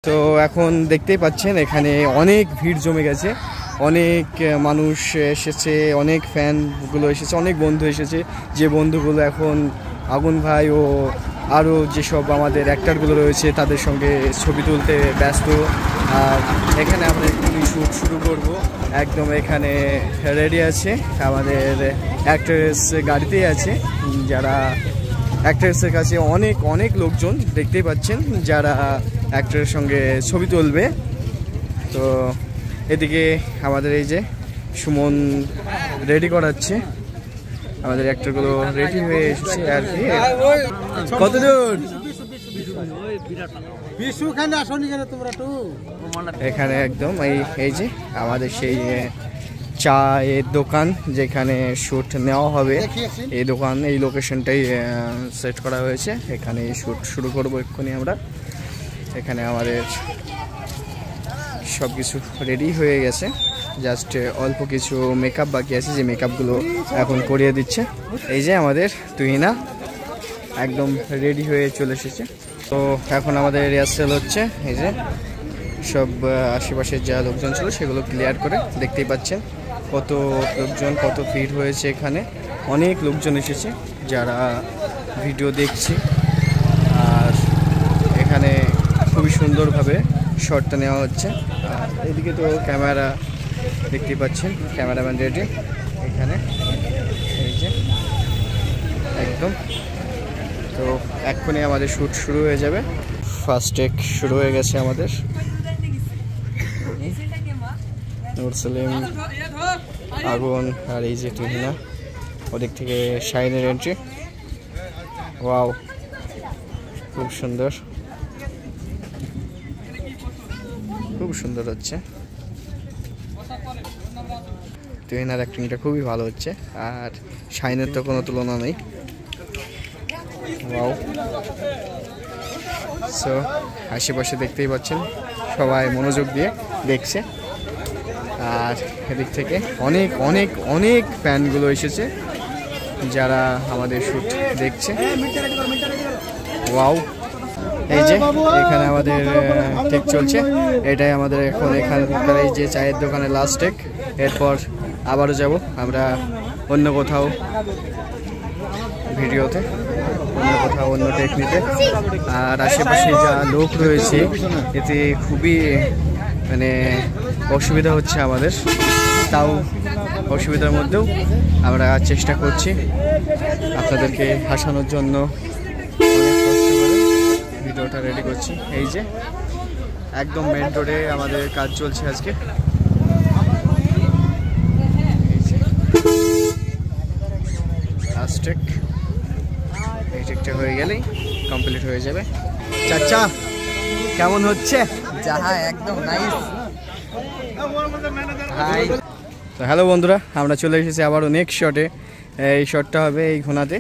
তো এখন দেখতেই পাচ্ছেন এখানে অনেক ভিড় জমে গেছে, অনেক মানুষ এসেছে, অনেক ফ্যানগুলো এসেছে, অনেক বন্ধু এসেছে, যে বন্ধুগুলো এখন আগুন ভাই ও আরও যেসব আমাদের অ্যাক্টরগুলো রয়েছে তাদের সঙ্গে ছবি তুলতে ব্যস্ত। আর এখানে আমরা একটু শ্যুট শুরু করব, একদম এখানে রেডি আছে আমাদের অ্যাক্ট্রেস, গাড়িতেই আছে, যারা অ্যাক্ট্রেসের কাছে অনেক অনেক লোকজন দেখতেই পাচ্ছেন যারা অ্যাক্টরের সঙ্গে ছবি তুলবে। তো এদিকে আমাদের এই যে সুমন রেডি করাচ্ছে, আমাদের অ্যাক্টরগুলো রেডি হয়ে এসেছে আর কি। কত দূর এখানে একদম এই যে আমাদের সেই চায়ের দোকান যেখানে শ্যুট নেওয়া হবে, এই দোকান এই লোকেশনটাই সেট করা হয়েছে, এখানে শ্যুট শুরু করবো এক্ষুনি আমরা। এখানে আমাদের সব কিছু রেডি হয়ে গেছে, জাস্ট অল্প কিছু মেকআপ বাকি আছে, যে মেকআপগুলো এখন করিয়ে দিচ্ছে। এই যে আমাদের তুহিনা একদম রেডি হয়ে চলে এসেছে। তো এখন আমাদের রিহার্সেল হচ্ছে, এই যে সব আশেপাশের যা লোকজন ছিল সেগুলো ক্লিয়ার করে দেখতেই পাচ্ছেন কত লোকজন, কত ভিড় হয়েছে, এখানে অনেক লোকজন এসেছে যারা ভিডিও দেখছে। আর এখানে খুবই সুন্দরভাবে শটটা নেওয়া হচ্ছে। আর এদিকে তো ক্যামেরা দেখতেই পাচ্ছেন, ক্যামেরাম্যান রেডি এখানে, এই যে একদম। তো এক্ষুনি আমাদের শ্যুট শুরু হয়ে যাবে, ফার্স্ট টেক শুরু হয়ে গেছে আমাদের। নূর সেলিম, আগুন, আর এই যে তুহিনা, ওদিক থেকে শাহিনের এন্ট্রি। ওয়াও, খুব সুন্দর, খুব সুন্দর হচ্ছে। তুহিনার অ্যাক্টিংটা খুবই ভালো হচ্ছে, আর শাহিনের তো কোনো তুলনা নেই। ওয়াও। সো আশেপাশে দেখতেই পাচ্ছেন সবাই মনোযোগ দিয়ে দেখছে, আর এদিক থেকে অনেক অনেক অনেক ফ্যানগুলো এসেছে যারা আমাদের শ্যুট দেখছে। ওয়াও। এই যে এখানে আমাদের টেক চলছে, এটাই আমাদের এখন এখানকার এই যে চায়ের দোকানের লাস্ট টেক। এরপর আবারও যাব আমরা অন্য কোথাও ভিডিওতে, অন্য কোথাও অন্য টেক নিতে। আর আশেপাশে যা লোক রয়েছে এতে খুবই মানে অসুবিধা হচ্ছে আমাদের, তাও অসুবিধার মধ্যেও আমরা চেষ্টা করছি আপনাদেরকে হাসানোর জন্য, অনেক কষ্ট করে ভিডিওটা রেডি করছি। এই যে একদম মেন রোডে আমাদের কাজ চলছে আজকে। এই যে লাস্ট টেক, এই টেকটা হয়ে গেলেই কমপ্লিট হয়ে যাবে। চাচা কেমন হচ্ছে? একদম নাইস। তো হ্যালো বন্ধুরা, আমরা চলে এসেছি আবারও নেক্সট শটে। এই শটটা হবে এই ঘোনাতে।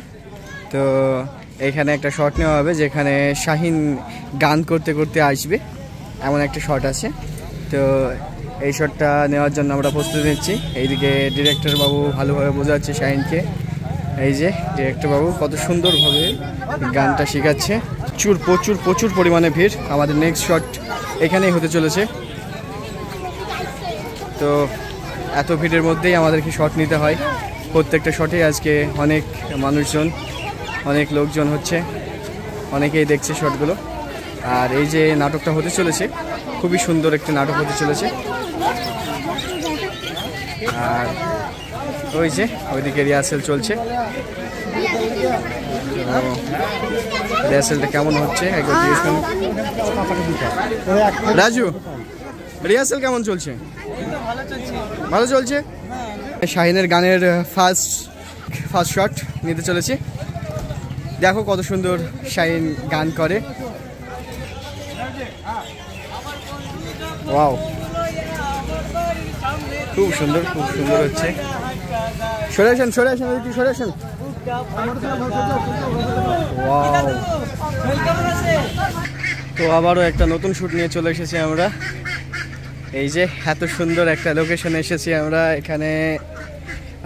তো এইখানে একটা শট নেওয়া হবে যেখানে শাহিন গান করতে করতে আসবে, এমন একটা শট আছে। তো এই শটটা নেওয়ার জন্য আমরা প্রস্তুতি নিচ্ছি। এইদিকে ডিরেক্টর বাবু ভালোভাবে বোঝাচ্ছে শাহিনকে, এই যে ডিরেক্টর বাবু কত সুন্দরভাবে গানটা শেখাচ্ছে। প্রচুর প্রচুর প্রচুর পরিমাণে ভিড়, আমাদের নেক্সট শট এখানেই হতে চলেছে। তো এত ভিড়ের মধ্যেই আমাদেরকে শট নিতে হয়, প্রত্যেকটা শটে আজকে অনেক মানুষজন, অনেক লোকজন হচ্ছে, অনেকেই দেখছে শটগুলো। আর এই যে নাটকটা হতে চলেছে, খুবই সুন্দর একটি নাটক হতে চলেছে। আর ওই যে ওইদিকে রিহার্সেল চলছে, রিহার্সেলটা কেমন হচ্ছে একবার জিজ্ঞেস করুন। রাজু, রিহার্সেল কেমন চলছে? ভালো চলছে। শাহিনের গানের ফার্স্ট শট নিতে চলেছি, দেখো কত সুন্দর শাহিন গান করে। ওয়াও, খুব সুন্দর, খুব সুন্দর হচ্ছে। সরে আসেন, সরে আসেন, একটু সরে আসেন। ওয়াও। তো আবারও একটা নতুন শ্যুট নিয়ে চলে এসেছি আমরা। এই যে এত সুন্দর একটা লোকেশনে এসেছি আমরা, এখানে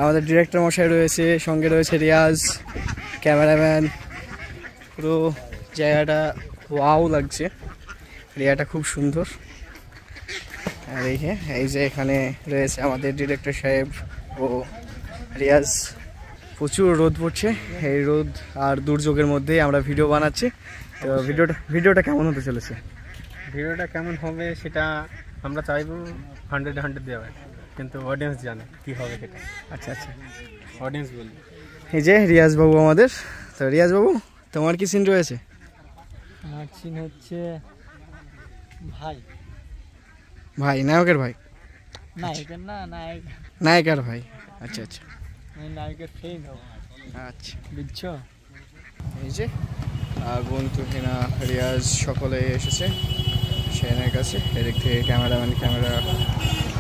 আমাদের ডিরেক্টর মশাই রয়েছে, সঙ্গে রয়েছে রিয়াজ, ক্যামেরাম্যান, পুরো জায়গাটা ওয়াও লাগছে। এরিয়াটা খুব সুন্দর। আর এই যে এখানে রয়েছে আমাদের ডিরেক্টর সাহেব ও রিয়াজ। প্রচুর রোদ পড়ছে, এই রোদ আর দুর্যোগের মধ্যেই আমরা ভিডিও বানাচ্ছি। তো ভিডিওটা কেমন হতে চলেছে? ভিডিওটা কেমন হবে সেটা আমরা চাইবো 100 দেওয়ার, কিন্তু অডিয়েন্স জানে কি হবে সেটা। আচ্ছা আচ্ছা, অডিয়েন্স বলবে। এই যে রিয়াজ বাবু আমাদের। তো রিয়াজ বাবু, তোমার কি সিন রয়েছে? আমার সিন হচ্ছে ভাই। ভাই নায়কের ভাই? নায়কের না, নায়িকার ভাই। আচ্ছা আচ্ছা নায়কের ফ্রেন্ড হবো। আচ্ছা, বুঝছো? এই যে আগুন, তুহিনা, রিয়াজ সকলে এসেছে সেনের কাছে। এদিক থেকে ক্যামেরা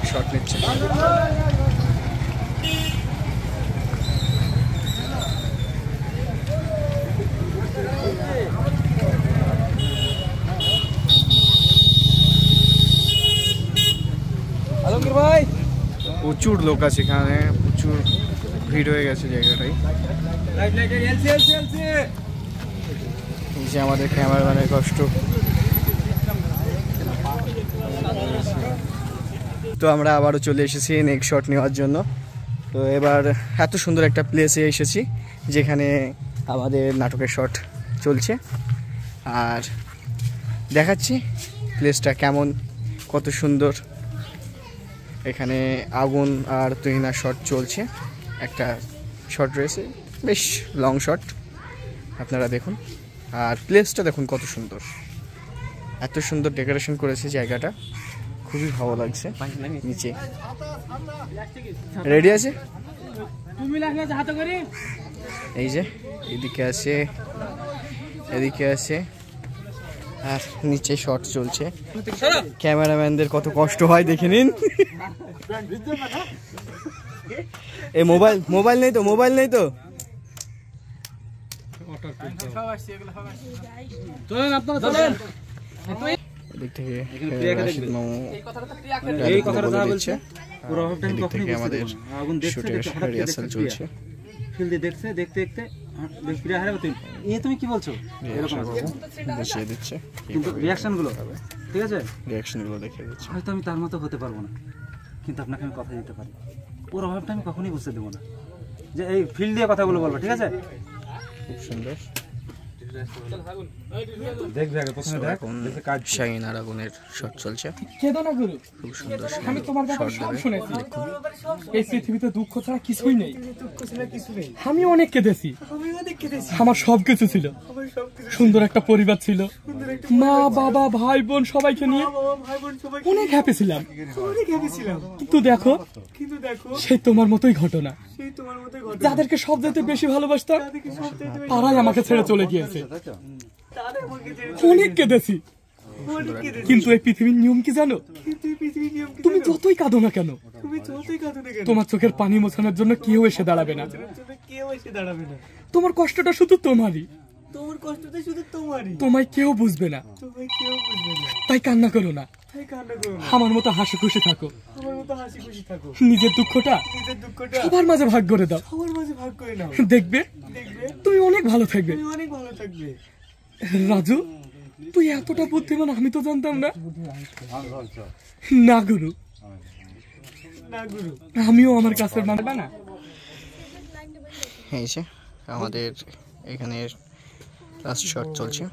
শট নিচ্ছে। ভাই প্রচুর লোক আছে এখানে, প্রচুর ভিড় হয়ে গেছে জায়গাটাই। এই যে আমাদের ক্যামেরাম্যানের কষ্ট। তো আমরা আবারও চলে এসেছি নেক্সট শট নেওয়ার জন্য। তো এবার এত সুন্দর একটা প্লেসে এসেছি যেখানে আমাদের নাটকের শট চলছে, আর দেখাচ্ছি প্লেসটা কেমন, কত সুন্দর। এখানে আগুন আর তুহিনা শট চলছে, একটা শট রয়েছে, বেশ লং শট, আপনারা দেখুন। আর প্লেসটা দেখুন কত সুন্দর, এত সুন্দর ডেকোরেশন করেছে জায়গাটা, খুবই ভালো লাগছে। নিচে রেডি আছে, এই যে এদিকে আছে, এদিকে আছে, আর নিচে শট চলছে। ক্যামেরাম্যানদের কত কষ্ট হয় দেখে নিন। এই মোবাইল নেই তো এদিক থেকে রাশিদ মামু বলছে, এদিক থেকে আমাদের শুটের রিহার্সাল চলছে। তুমি কি বলছো? বসিয়ে দিচ্ছে, কিন্তু রিঅ্যাকশনগুলো ঠিক আছে, রিঅ্যাকশনগুলো দেখিয়ে দিচ্ছে। হয়তো আমি তার মতো হতে পারবো না, কিন্তু আপনাকে আমি কথা দিতে পারি, ওর অভাবটা আমি কখনোই বুঝতে দেবো না, যে এই ফিল্ড দিয়ে কথাগুলো বলবো, ঠিক আছে? খুব সুন্দর। শাহিন আর আগুনের শট চলছে, খুব সুন্দর। আমি তোমার ব্যাপারে সব শুনেছি, এই পৃথিবীতে দুঃখ ছাড়া কিছুই নেই। আমি অনেক কেঁদেছি, আমার সব কিছু ছিল, সুন্দর একটা পরিবার ছিল, মা বাবা ভাই বোন সবাইকে নিয়ে অনেক হ্যাপি ছিলাম। কিন্তু দেখো সেই তোমার মতোই ঘটনা, যাদেরকে সব যেতে বেশি ভালোবাসতাম তারাই আমাকে ছেড়ে চলে গিয়েছে। অনেক কেঁদেছি, কিন্তু এই পৃথিবীর নিয়ম কি জানো? তুমি যতই কাঁদো না কেন, তোমার চোখের পানি মোছানোর জন্য কেউ এসে দাঁড়াবে না। তোমার কষ্টটা শুধু তোমারই, তোমায় কেউ বুঝবে না, তাই কান্না করো না, আমার মতো হাসি খুশি থাকো। নিজের দুঃখটা সবার মাঝে ভাগ করে দাও, দেখবে তুমি অনেক ভালো থাকবে। রাজু, তুই এতটা বুদ্ধিমান আমি তো জানতাম না। না গুরু, আমিও আমার কাছে মানবা না। এই যে আমাদের এখানে লাস্ট শট চলছে,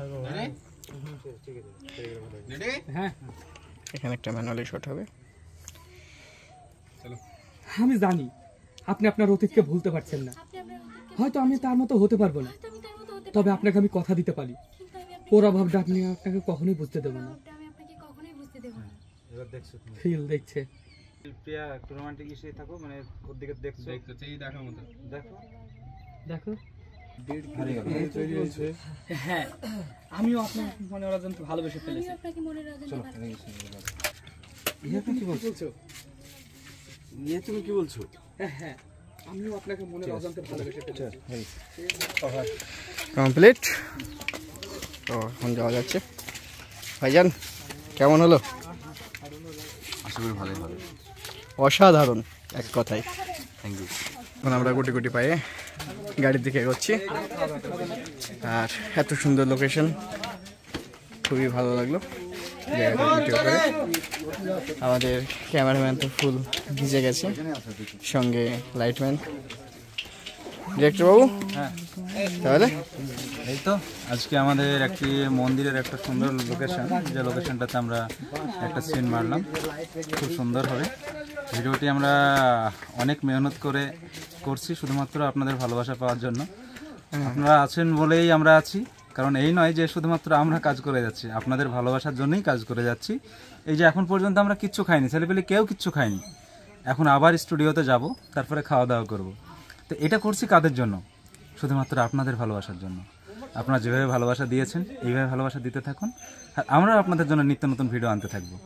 এখানে একটা ম্যানুয়ালি শট হবে। আমি জানি আপনি আপনার অতীতকে ভুলতে পারছেন না, হয়তো আমি তার মতো হতে পারবো না, তবে আপনাকে আমি কথা দিতে পারি, ওর অভাবটা আপনি আপনাকে কখনোই বুঝতে দেবো না। ফিল দেখছে, প্রিয়া একটু রোমান্টিক ইসে থাকো, মানে ওর দিকে দেখছো, দেখার মতো দেখো। হ্যাঁ, আমিও আপনার মনে অজান্তে ভালোবেসে ফেলেছি। তুমি কি বলছো? হ্যাঁ, আমিও আপনাকে মনে অজান্তে ভালোবেসে ফেলেছি। কমপ্লিট। তো এখন যাওয়া যাচ্ছে। ভাইজান কেমন হলো? আশা করি ভালোই হবে। অসাধারণ এক কথায়। Thank you. এখন আমরা গুটি গুটি পায়ে গাড়ির দিকে এগোচ্ছি, আর এত সুন্দর লোকেশন, খুবই ভালো লাগলো। ভিডিও করে। আমাদের ক্যামেরাম্যান তো ফুল ভিজে গেছে, সঙ্গে লাইটম্যান। ডিরেক্টর বাবু, হ্যাঁ তাহলে এই তো আজকে আমাদের একটি মন্দিরের একটা সুন্দর লোকেশন, যে লোকেশনটাতে আমরা একটা সিন মারলাম, খুব সুন্দর হবে। ভিডিওটি আমরা অনেক মেহনত করে করছি শুধুমাত্র আপনাদের ভালোবাসা পাওয়ার জন্য। আপনারা আছেন বলেই আমরা আছি, কারণ এই নয় যে শুধুমাত্র আমরা কাজ করে যাচ্ছি, আপনাদের ভালোবাসার জন্যই কাজ করে যাচ্ছি। এই যে এখন পর্যন্ত আমরা কিচ্ছু খাইনি, ছেলেপেলে কেউ কিচ্ছু খাইনি, এখন আবার স্টুডিওতে যাব, তারপরে খাওয়া দাওয়া করব। তো এটা করছি কাদের জন্য? শুধুমাত্র আপনাদের ভালোবাসার জন্য। আপনারা যেভাবে ভালোবাসা দিয়েছেন এইভাবে ভালোবাসা দিতে থাকুন, আর আমরা আপনাদের জন্য নিত্য নতুন ভিডিও আনতে থাকবো।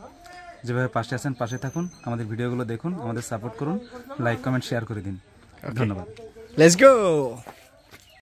যেভাবে পাশে আছেন পাশে থাকুন, আমাদের ভিডিওগুলো দেখুন, আমাদের সাপোর্ট করুন, লাইক কমেন্ট শেয়ার করে দিন। ধন্যবাদ। Let's go.